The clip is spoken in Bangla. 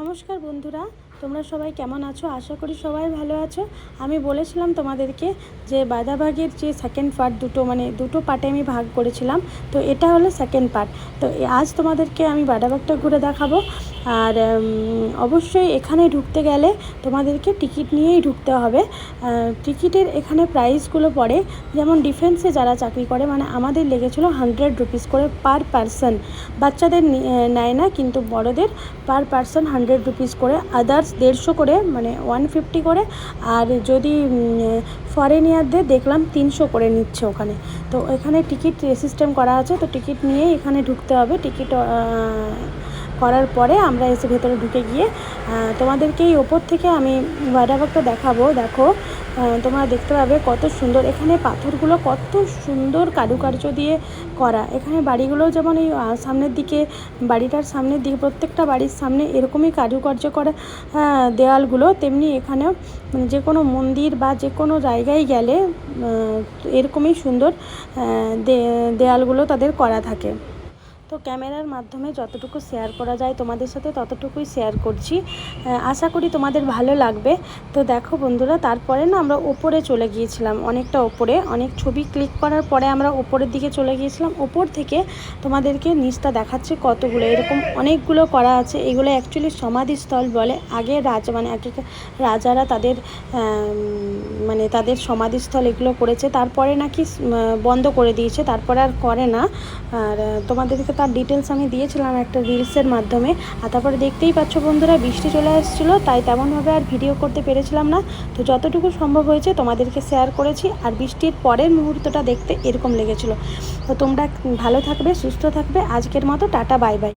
নমস্কার বন্ধুরা, তোমরা সবাই কেমন আছো? আশা করি সবাই ভালো আছো। আমি বলেছিলাম তোমাদেরকে যে বাদাবাগের যে সেকেন্ড পার্ট দুটো পার্টে আমি ভাগ করেছিলাম, তো এটা হলো সেকেন্ড পার্ট। তো আজ তোমাদেরকে আমি বাদাবাগটা ঘুরে দেখাবো। আর অবশ্যই এখানে ঢুকতে গেলে তোমাদেরকে টিকিট নিয়েই ঢুকতে হবে। টিকিটের এখানে প্রাইসগুলো পড়ে, যেমন ডিফেন্সে যারা চাকরি করে আমাদের লেগেছিলো 100 রুপিস করে পার পারসন। বাচ্চাদের নেয় না, কিন্তু বড়দের পার পারসন 100 রুপিস করে, আদার্স 150 করে 150 করে। আর যদি ফরেনিয়ারদের দেখলাম 300 করে নিচ্ছে ওখানে। তো এখানে টিকিট সিস্টেম করা আছে, তো টিকিট নিয়েই এখানে ঢুকতে হবে। টিকিট করার পরে আমরা এসে ভেতরে ঢুকে গিয়ে তোমাদেরকে এই ওপর থেকে আমি বাদাবাগটা দেখাবো। দেখো, তোমরা দেখতে পাবে কত সুন্দর এখানে পাথরগুলো, কত সুন্দর কারুকার্য দিয়ে করা। এখানে বাড়িগুলো যেমন এই সামনের দিকে, বাড়িটার সামনের দিকে, প্রত্যেকটা বাড়ির সামনে এরকমই কারুকার্য করা দেওয়ালগুলো, তেমনি এখানেও যে কোনো মন্দির বা যে কোনো জায়গায় গেলে এরকমই সুন্দর দেওয়ালগুলো তাদের করা থাকে। তো ক্যামেরার মাধ্যমে যতটুকু শেয়ার করা যায় তোমাদের সাথে ততটুকুই শেয়ার করছি। আশা করি তোমাদের ভালো লাগবে। তো দেখো বন্ধুরা, তারপরে আমরা ওপরে চলে গিয়েছিলাম, অনেকটা ওপরে। অনেক ছবি ক্লিক করার পরে আমরা ওপরের দিকে চলে গিয়েছিলাম। ওপর থেকে তোমাদেরকে নিচটা দেখাচ্ছি, কতগুলো এরকম অনেকগুলো করা আছে। এগুলো অ্যাকচুয়ালি সমাধিস্থল বলে। আগে রাজারা তাদের তাদের সমাধিস্থল এগুলো করেছে, তারপরে নাকি বন্ধ করে দিয়েছে, তারপরে আর করে না। আর তোমাদেরকে তার ডিটেলস আমি দিয়েছিলাম একটা রিলসের মাধ্যমে। আর তারপরে দেখতেই পাচ্ছ বন্ধুরা, বৃষ্টি চলে আসছিলো, তাই তেমনভাবে আর ভিডিও করতে পেরেছিলাম না। তো যতটুকু সম্ভব হয়েছে তোমাদেরকে শেয়ার করেছি। আর বৃষ্টির পরের মুহূর্তটা দেখতে এরকম লেগেছিলো। তো তোমরা ভালো থাকবে, সুস্থ থাকবে। আজকের মতো টাটা, বাই বাই।